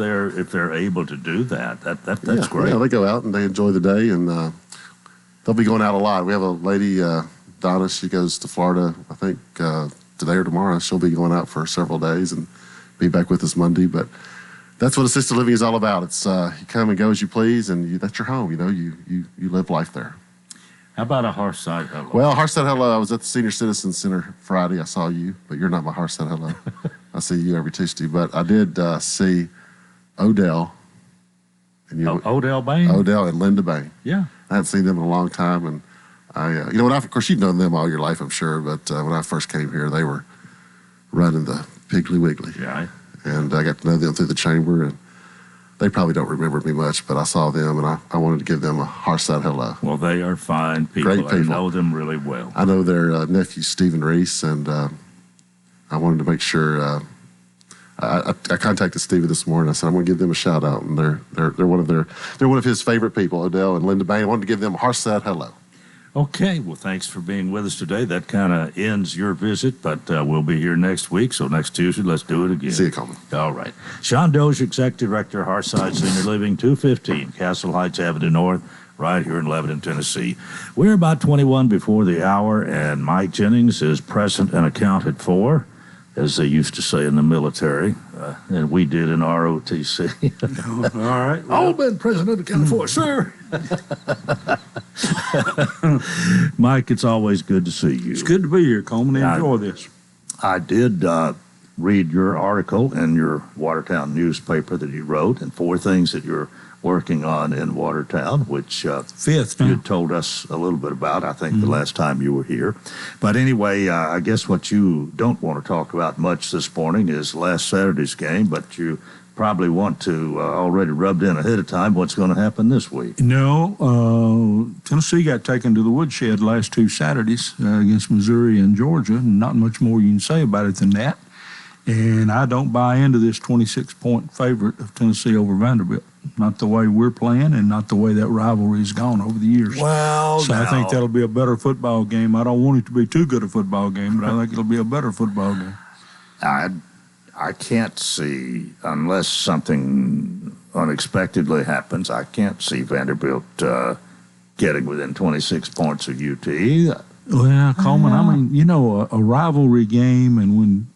they're able to do that. That's great. Yeah, they go out and they enjoy the day, and they'll be going out a lot. We have a lady, Donna. She goes to Florida, I think today or tomorrow. She'll be going out for several days and be back with us Monday. But that's what assisted living is all about. It's you come and go as you please, and that's your home. You live life there. How about a Hearthside Hello? Well, Hearthside Hello, I was at the Senior Citizen Center Friday. I saw you, but you're not my Hearthside Hello. I see you every Tuesday. But I did see Odell. And Odell Bain? Odell and Linda Bain. Yeah. I hadn't seen them in a long time. And I, of course, you've known them all your life, I'm sure. But when I first came here, they were running the Piggly Wiggly. Yeah. And I got to know them through the chamber, and they probably don't remember me much, but I saw them, and I wanted to give them a Hearthside hello. Well, they are fine people. Great people. I know them really well. I know their nephew, Stephen Reese, and I wanted to make sure. I contacted Stephen this morning. I said I'm going to give them a shout out, and they're one of his favorite people, Odell and Linda Bain. I wanted to give them a Hearthside hello. Okay, well, thanks for being with us today. That kind of ends your visit, but we'll be here next week, so next Tuesday, let's do it again. See you, Coleman. All right. Sean Dozier, Executive Director, Hearthside Senior Living, 215 Castle Heights Avenue North, right here in Lebanon, Tennessee. We're about 21 before the hour, and Mike Jennings is present and accounted for, as they used to say in the military, and we did in ROTC. All right. Well, all been president accounted for, sir. Mike, it's always good to see you. It's good to be here, Coleman. Enjoy this. I did read your article in your Watertown newspaper that you wrote, and 4 things that you're working on in Watertown, which fifth you told us a little bit about, I think, the last time you were here. But anyway, I guess what you don't want to talk about much this morning is last Saturday's game, but you probably want to already rubbed in ahead of time what's going to happen this week. No, Tennessee got taken to the woodshed last 2 Saturdays against Missouri and Georgia, and not much more you can say about it than that. And I don't buy into this 26-point favorite of Tennessee over Vanderbilt. Not the way we're playing and not the way that rivalry has gone over the years. Well, so I think that'll be a better football game. I don't want it to be too good a football game, but I think it'll be a better football game. I can't see, unless something unexpectedly happens, I can't see Vanderbilt getting within 26 points of UT. Well, Coleman, I mean, a rivalry game, and when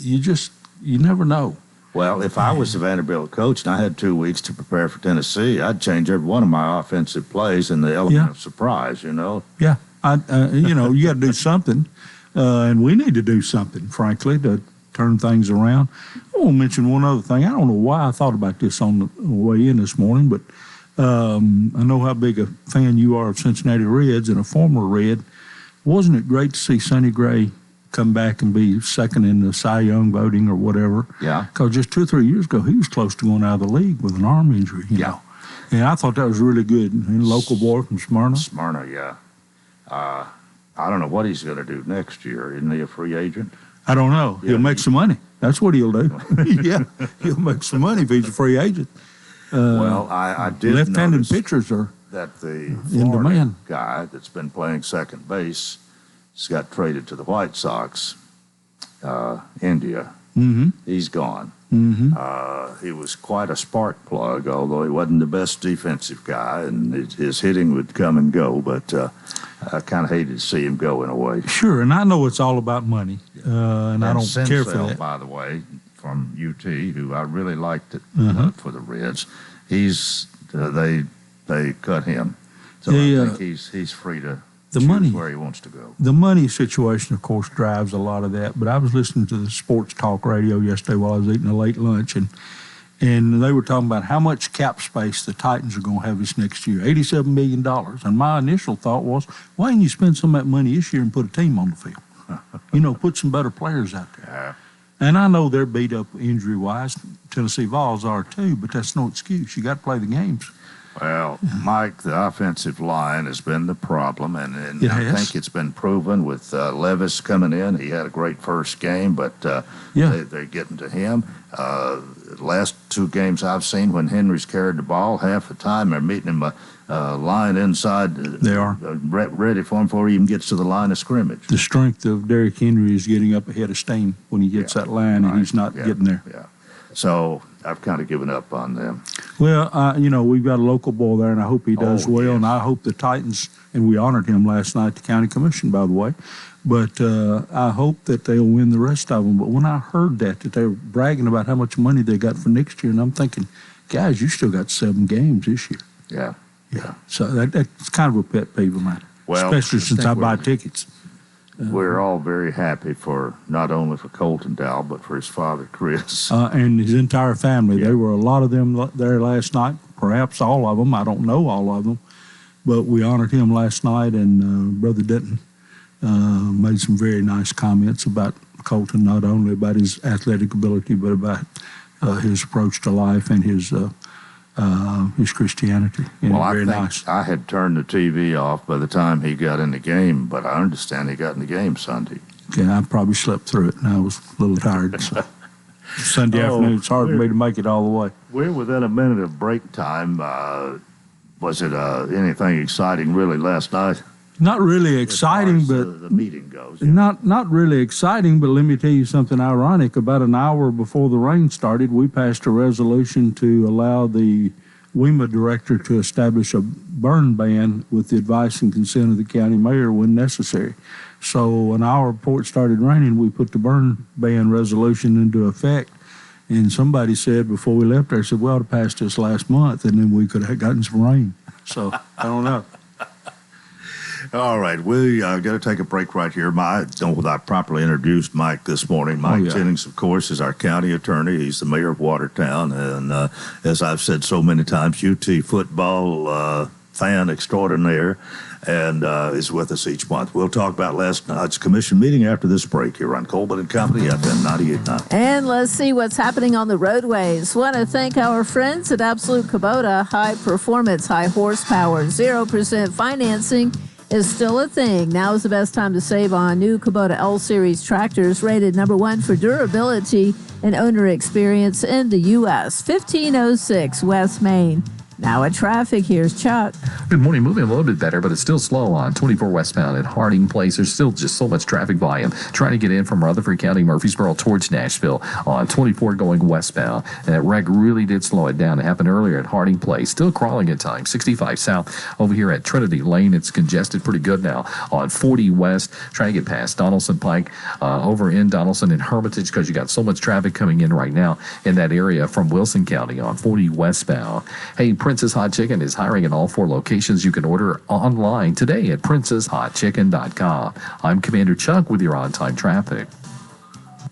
you never know. Well, if I was the Vanderbilt coach and I had 2 weeks to prepare for Tennessee, I'd change every one of my offensive plays in the element of surprise, Yeah, you got to do something, and we need to do something, frankly, to turn things around. I want to mention one other thing. I don't know why I thought about this on the way in this morning, but I know how big a fan you are of Cincinnati Reds and a former Red. Wasn't it great to see Sonny Gray come back and be second in the Cy Young voting or whatever? Yeah. Because just 2 or 3 years ago, he was close to going out of the league with an arm injury. You know? And I thought that was really good. And local boy from Smyrna. Smyrna, yeah. I don't know what he's going to do next year. Isn't he a free agent? I don't know. Yeah, he'll make some money. That's what he'll do. Yeah, he'll make some money if he's a free agent. Well, I did left-handed notice pitchers are that the in Florida demand. guy that's been playing second base has got traded to the White Sox, India. Mm-hmm. He's gone. Mm-hmm. He was quite a spark plug, although he wasn't the best defensive guy, and his hitting would come and go, but I kind of hated to see him go in a way. Sure, and I know it's all about money, and I don't care for that. By the way, from UT, who I really liked it for the Reds, he's they cut him, so I think he's free to choose where he wants to go. The money situation, of course, drives a lot of that. But I was listening to the sports talk radio yesterday while I was eating a late lunch, and And they were talking about how much cap space the Titans are going to have this next year, $87 million. And my initial thought was, why didn't you spend some of that money this year and put a team on the field? Put some better players out there. Yeah. And I know they're beat up injury-wise. Tennessee Vols are too, but that's no excuse. You got to play the games. Well, Mike, the offensive line has been the problem, and It I has. think it's been proven with Levis coming in. He had a great first game, but they're getting to him. Last two games I've seen when Henry's carried the ball, half the time they're meeting him lying inside. They are. Ready for him before he even gets to the line of scrimmage. The strength of Derrick Henry is getting up ahead of Stain when he gets that line, and he's not getting there. Yeah. So I've kind of given up on them. Well, we've got a local boy there, and I hope he does well. Yes. And I hope the Titans, and we honored him last night at the county commission, by the way, but I hope that they'll win the rest of them. But when I heard that they were bragging about how much money they got for next year, and I'm thinking, guys, you still got 7 games this year. Yeah. So that's kind of a pet peeve of mine, especially since I buy tickets. We're all very happy for not only for Colton Dow, but for his father, Chris. And his entire family. There were a lot of them there last night, perhaps all of them. I don't know all of them. But we honored him last night, and Brother Denton made some very nice comments about Colton, not only about his athletic ability, but about his approach to life and his Christianity. And well, very I think nice. I had turned the TV off by the time he got in the game, but I understand he got in the game Sunday. Yeah, I probably slept through it, and I was a little tired. So. Sunday afternoon, it's hard for me to make it all the way. We're within a minute of break time. Was it anything exciting really last night? Not really exciting, but the meeting goes. Not really exciting, but let me tell you something ironic. About an hour before the rain started, we passed a resolution to allow the WEMA director to establish a burn ban with the advice and consent of the county mayor when necessary. So an hour before it started raining, we put the burn ban resolution into effect. And somebody said before we left there, we ought to pass this last month, and then we could have gotten some rain. So I don't know. All right, we got to take a break right here. I properly introduced Mike this morning. Mike Jennings, of course, is our county attorney. He's the mayor of Watertown, and as I've said so many times, UT football fan extraordinaire, and is with us each month. We'll talk about last night's commission meeting after this break here on Coleman and Company, FM 98.9. And let's see what's happening on the roadways. Want to thank our friends at Absolute Kubota. High performance, high horsepower, 0% financing is still a thing. Now is the best time to save on new Kubota L-Series tractors, rated #1 for durability and owner experience in the U.S. 1506 West Main. Now at traffic, here's Chuck. Good morning. Moving a little bit better, but it's still slow on 24 westbound at Harding Place. There's still just so much traffic volume trying to get in from Rutherford County, Murfreesboro towards Nashville on 24 going westbound. And that wreck really did slow it down. It happened earlier at Harding Place. Still crawling at times. 65 south over here at Trinity Lane. It's congested pretty good now on 40 west. Trying to get past Donaldson Pike over in Donaldson and Hermitage because you got so much traffic coming in right now in that area from Wilson County on 40 westbound. Hey, Princess Hot Chicken is hiring in all 4 locations. You can order online today at princesshotchicken.com. I'm Commander Chuck with your on-time traffic.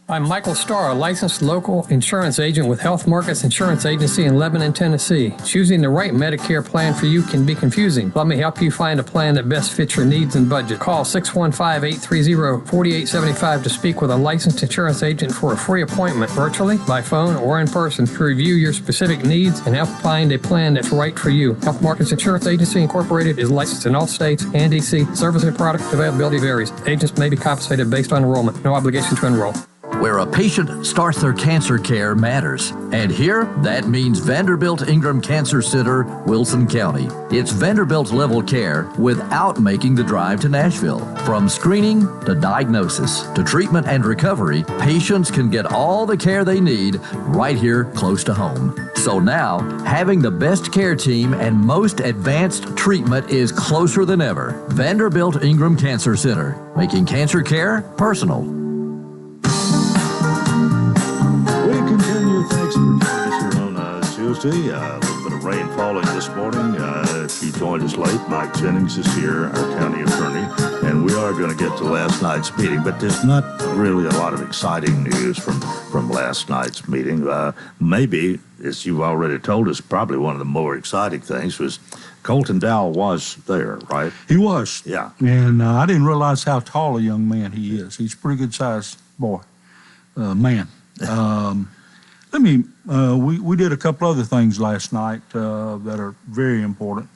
I'm Michael Starr, a licensed local insurance agent with Health Markets Insurance Agency in Lebanon, Tennessee. Choosing the right Medicare plan for you can be confusing. Let me help you find a plan that best fits your needs and budget. Call 615-830-4875 to speak with a licensed insurance agent for a free appointment, virtually, by phone, or in person, to review your specific needs and help find a plan that's right for you. Health Markets Insurance Agency Incorporated is licensed in all states and D.C. Service and product availability varies. Agents may be compensated based on enrollment. No obligation to enroll. Where a patient starts their cancer care matters. And here, that means Vanderbilt Ingram Cancer Center, Wilson County. It's Vanderbilt level care without making the drive to Nashville. From screening to diagnosis to treatment and recovery, patients can get all the care they need right here close to home. So now, having the best care team and most advanced treatment is closer than ever. Vanderbilt Ingram Cancer Center, making cancer care personal. Thanks for joining us here on Tuesday. A little bit of rain falling this morning. If you joined us late, Mike Jennings is here, our county attorney, and and we are going to get to last night's meeting, but there's not really a lot of exciting news from last night's meeting. Maybe, as you've already told us, probably one of the more exciting things was Colton Dowell was there, right? He was. Yeah. And I didn't realize how tall a young man he is. He's a pretty good-sized boy, man. We did a couple other things last night that are very important.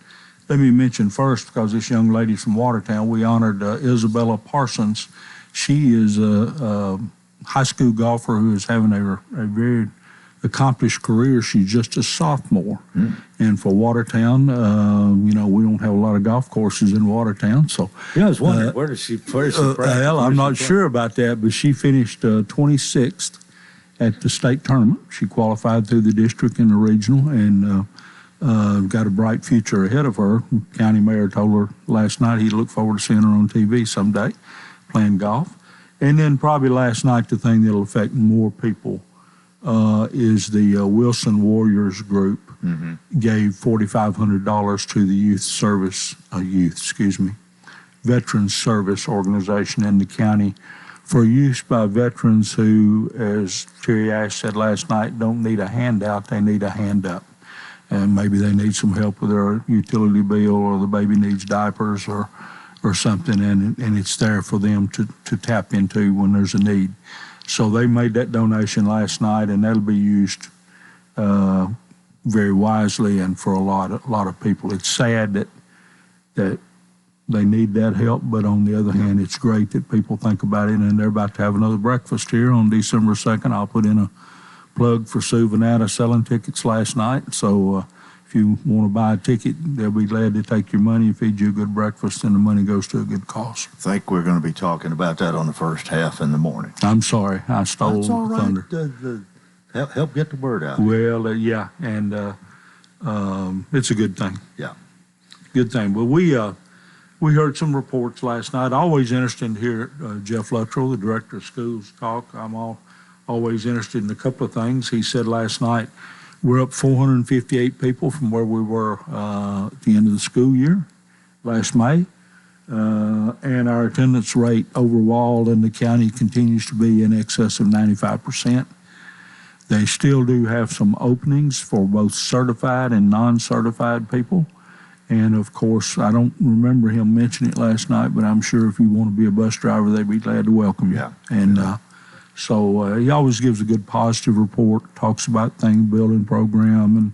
Let me mention first, because this young lady's from Watertown, we honored Isabella Parsons. She is a high school golfer who is having a very accomplished career. She's just a sophomore. And for Watertown, we don't have a lot of golf courses in Watertown. So I was wondering, where does she practice? Well, I'm not sure about that, but she finished 26th at the state tournament. She qualified through the district and the regional, and got a bright future ahead of her. County mayor told her last night he'd look forward to seeing her on TV someday playing golf. And then probably last night, the thing that'll affect more people is the Wilson Warriors group gave $4,500 to the Veterans Service Organization in the county for use by veterans who, as Terry Ash said last night, don't need a handout, they need a hand up. And maybe they need some help with their utility bill, or the baby needs diapers or something, and it's there for them to tap into when there's a need. So they made that donation last night, and that'll be used very wisely and for a lot of people. It's sad that they need that help, but on the other hand, it's great that people think about it, and they're about to have another breakfast here on December 2nd. I'll put in a plug for Sue Vanata selling tickets last night. So if you want to buy a ticket, they'll be glad to take your money and feed you a good breakfast, and the money goes to a good cause. I think we're going to be talking about that on the first half in the morning. I'm sorry, I stole That's all right. thunder. Help get the word out. Well, yeah, and it's a good thing. Yeah. Good thing. But we heard some reports last night. Always interested to hear Jeff Luttrell, the director of schools, talk. I'm always interested in a couple of things. He said last night, we're up 458 people from where we were at the end of the school year last May. And our attendance rate overall in the county continues to be in excess of 95%. They still do have some openings for both certified and non-certified people. And of course, I don't remember him mentioning it last night, but I'm sure if you want to be a bus driver, they'd be glad to welcome you. Yeah. And so he always gives a good positive report, talks about building program and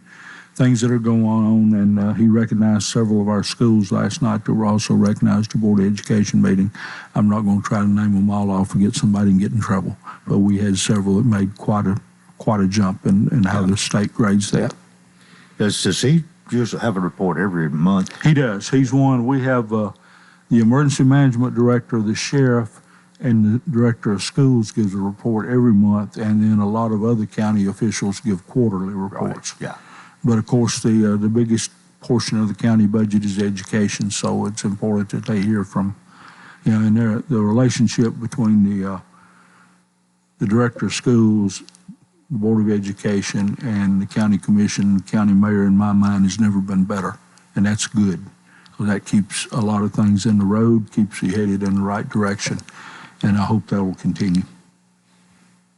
things that are going on. And he recognized several of our schools last night that were also recognized at the Board of Education meeting. I'm not going to try to name them all off and get somebody and get in trouble, but we had several that made quite a jump in how the state grades that. Does he usually have a report every month? He does. He's one. We have the emergency management director, the sheriff, and the director of schools gives a report every month, and then a lot of other county officials give quarterly reports. Right. Yeah. But of course, the biggest portion of the county budget is education, so it's important that they hear from, and the relationship between the director of schools, the Board of Education, and the county commission, the county mayor, in my mind, has never been better, and that's good. So that keeps a lot of things in the road, keeps you headed in the right direction, and I hope that will continue.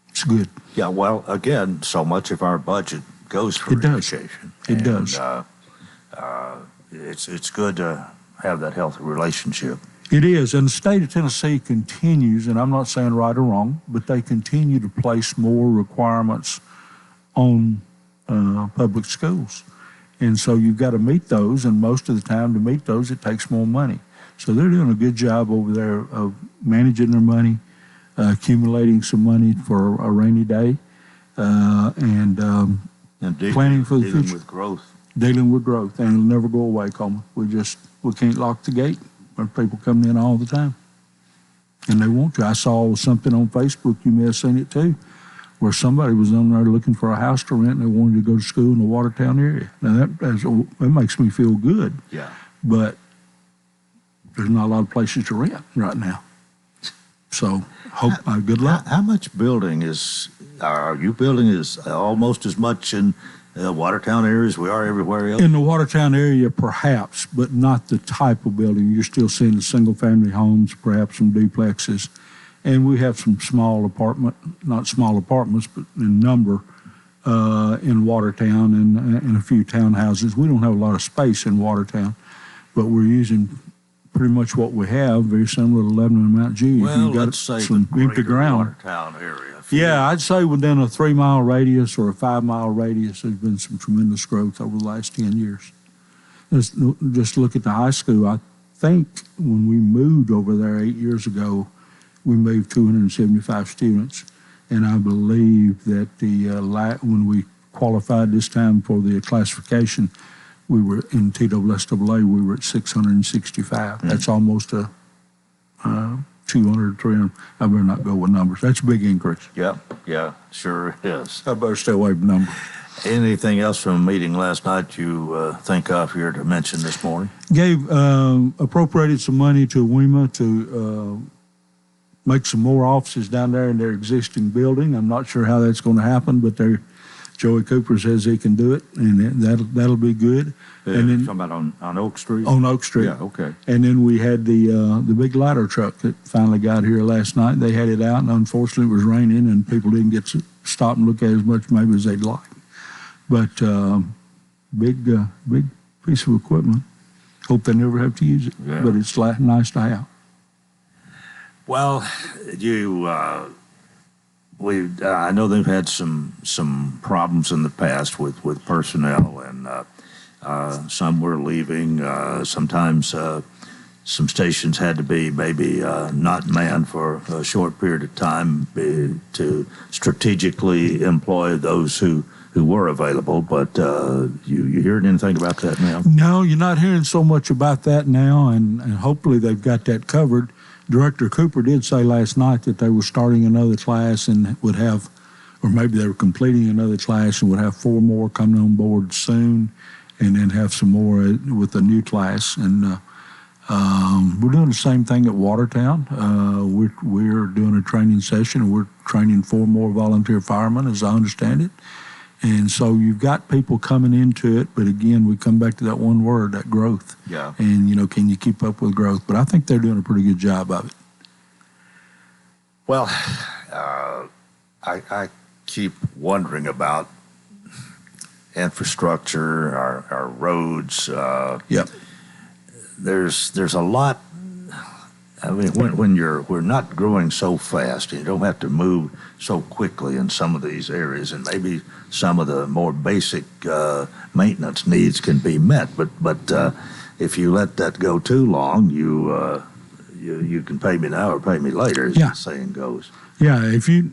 It's good. Yeah, well, again, so much of our budget goes for education. It does. It's good to have that healthy relationship. It is, and the state of Tennessee continues, and I'm not saying right or wrong, but they continue to place more requirements on public schools. And so you've got to meet those, and most of the time to meet those, it takes more money. So they're doing a good job over there of managing their money, accumulating some money for a rainy day, and planning for the future. Dealing with growth. Dealing with growth, and it'll never go away, Coleman. We can't lock the gate. There's people coming in all the time, and they want to. I saw something on Facebook, you may have seen it too, where somebody was on there looking for a house to rent, and they wanted to go to school in the Watertown area. Now, that makes me feel good. Yeah. But there's not a lot of places to rent right now. So, good luck. How much building are you building? Is almost as much in Watertown areas we are everywhere else? In the Watertown area, perhaps, but not the type of building. You're still seeing the single-family homes, perhaps some duplexes. And we have some not small apartments, but in number in Watertown and a few townhouses. We don't have a lot of space in Watertown, but we're using pretty much what we have, very similar to Lebanon and Mount Juliet. Well, let's say some the empty ground. Watertown area. Yeah, I'd say within a 3-mile radius or a 5-mile radius, there's been some tremendous growth over the last 10 years. Just look at the high school. I think when we moved over there 8 years ago, we moved 275 students, and I believe that when we qualified this time for the classification, we were in TSSAA, we were at 665. That's almost a 200, 300. I better not go with numbers. That's a big increase. Yeah, sure is. I better stay away from numbers. Anything else from a meeting last night you think of here to mention this morning? Appropriated some money to WEMA to make some more offices down there in their existing building. I'm not sure how that's going to happen, but Joey Cooper says he can do it, and that'll be good. And then talking about on Oak Street. On Oak Street. Yeah, okay. And then we had the big ladder truck that finally got here last night. They had it out, and unfortunately it was raining, and people didn't get to stop and look at it as much maybe as they'd like. But big piece of equipment. Hope they never have to use it, but it's nice to have. Well, I know they've had some problems in the past with personnel, and some were leaving. Sometimes some stations had to be maybe not manned for a short period of time to strategically employ those who were available. But you heard anything about that now? No, you're not hearing so much about that now, and hopefully they've got that covered. Director Cooper did say last night that they were starting another class and would have, or maybe they were completing another class and would have 4 more coming on board soon, and then have some more with the new class. And we're doing the same thing at Watertown. We're doing a training session, and we're training 4 more volunteer firemen, as I understand it. And so you've got people coming into it, but again, we come back to that one word, that growth. Yeah. And, can you keep up with growth? But I think they're doing a pretty good job of it. Well, I keep wondering about infrastructure, our roads. Yep. There's a lot. I mean, when we're not growing so fast, and you don't have to move so quickly in some of these areas, and maybe some of the more basic maintenance needs can be met. But if you let that go too long, you can pay me now or pay me later, as the saying goes. Yeah, if you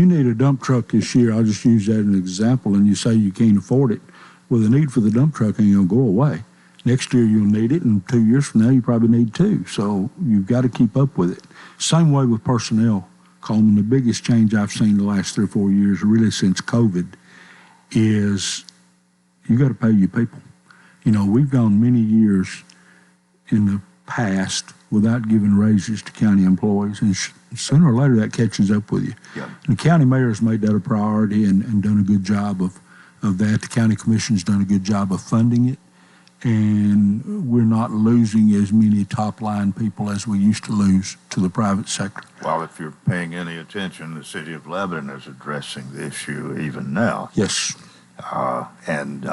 need a dump truck this year, I'll just use that as an example, and you say you can't afford it, well, the need for the dump truck ain't going to go away. Next year you'll need it, and 2 years from now you probably need 2. So you've got to keep up with it. Same way with personnel, Coleman. The biggest change I've seen the last 3 or 4 years, really since COVID, is you got to pay your people. We've gone many years in the past without giving raises to county employees, and sooner or later that catches up with you. Yeah. And the county mayor's made that a priority and done a good job of that. The county commission's done a good job of funding it. And we're not losing as many top-line people as we used to lose to the private sector. Well, if you're paying any attention, the city of Lebanon is addressing the issue even now. Yes. And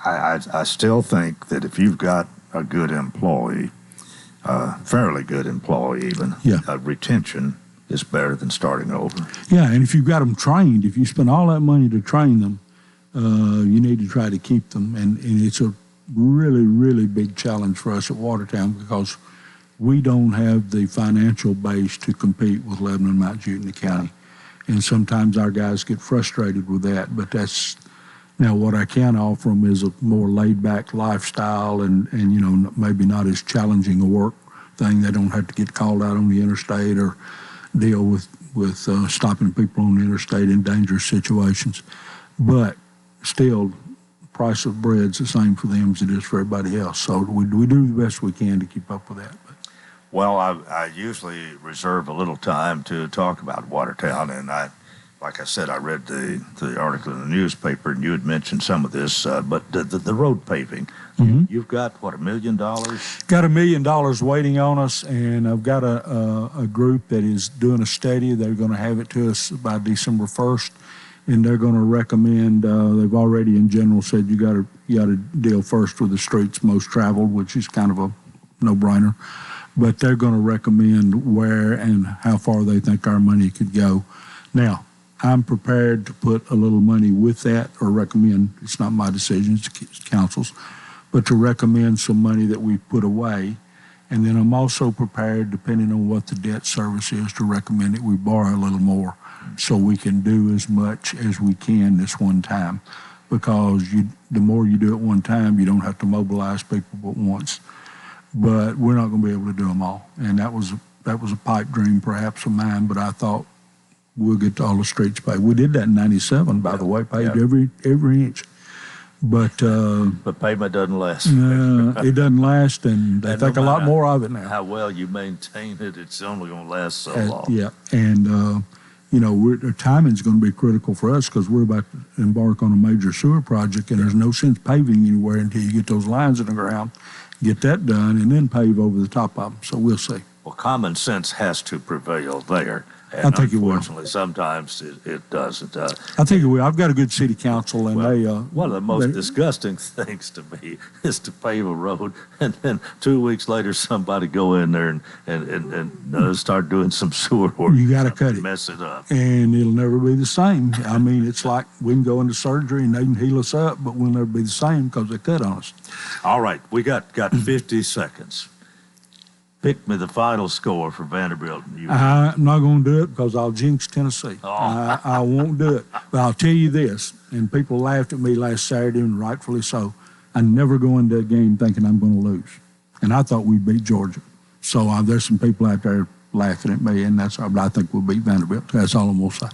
I still think that if you've got a good employee, fairly good employee even, retention is better than starting over. Yeah, and if you've got them trained, if you spend all that money to train them, you need to try to keep them. And it's a really, really big challenge for us at Watertown because we don't have the financial base to compete with Lebanon, Mount Juliet, and the county. And sometimes our guys get frustrated with that. But that's now what I can offer them is a more laid-back lifestyle and maybe not as challenging a work thing. They don't have to get called out on the interstate or deal with stopping people on the interstate in dangerous situations. But still, price of bread's the same for them as it is for everybody else. So we do the best we can to keep up with that. But Well, I usually reserve a little time to talk about Watertown, and I like I said, I read the article in the newspaper, and you had mentioned some of this, but the road paving, you've got, what, $1 million? Got $1 million waiting on us, and I've got a group that is doing a study. They're going to have it to us by December 1st, and they're going to recommend, they've already in general said you got to deal first with the streets most traveled, which is kind of a no-brainer. But they're going to recommend where and how far they think our money could go. Now, I'm prepared to put a little money with that, or recommend, it's not my decision, it's council's, but to recommend some money that we put away. And then I'm also prepared, depending on what the debt service is, to recommend that we borrow a little more so we can do as much as we can this one time. Because the more you do it one time, you don't have to mobilize people but once. But we're not going to be able to do them all. And that was a pipe dream perhaps of mine, but I thought, we'll get to all the streets paved. We did that in '97, by the way, paved every inch. But pavement doesn't last. It doesn't last, and they think a lot more of it now. How well you maintain it, it's only going to last so long. Yeah, and the timing's going to be critical for us because we're about to embark on a major sewer project, and there's no sense paving anywhere until you get those lines in the ground, get that done, and then pave over the top of them. So we'll see. Well, common sense has to prevail there. And I think it will. Unfortunately, sometimes it doesn't. I think it will. I've got a good city council, and one of the most disgusting things to me is to pave a road, and then 2 weeks later, somebody go in there and start doing some sewer work. You got to cut it, mess it up, and it'll never be the same. I mean, it's like we can go into surgery and they can heal us up, but we'll never be the same because they cut on us. All right, we got 50 seconds. Pick me the final score for Vanderbilt. I'm not going to do it because I'll jinx Tennessee. Oh. I won't do it. But I'll tell you this, and people laughed at me last Saturday, and rightfully so. I never go into a game thinking I'm going to lose. And I thought we'd beat Georgia. So there's some people out there laughing at me, and that's all. But I think we'll beat Vanderbilt. That's all I'm going to say.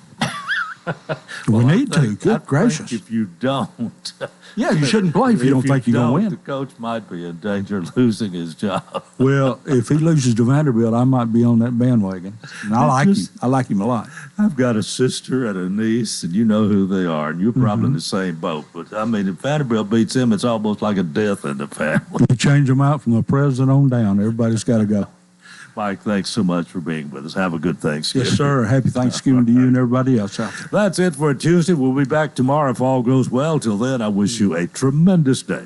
We need to. Good gracious. If you don't. Yeah, you shouldn't play if you don't think you're going to win. The coach might be in danger of losing his job. Well, if he loses to Vanderbilt, I might be on that bandwagon. And I like him. I like him a lot. I've got a sister and a niece, and you know who they are, and you're probably in the same boat. But, I mean, if Vanderbilt beats him, it's almost like a death in the family. You change them out from the president on down. Everybody's got to go. Mike, thanks so much for being with us. Have a good Thanksgiving. Yes, sir. Happy Thanksgiving to you and everybody else out there. That's it for Tuesday. We'll be back tomorrow if all goes well. Till then, I wish you a tremendous day.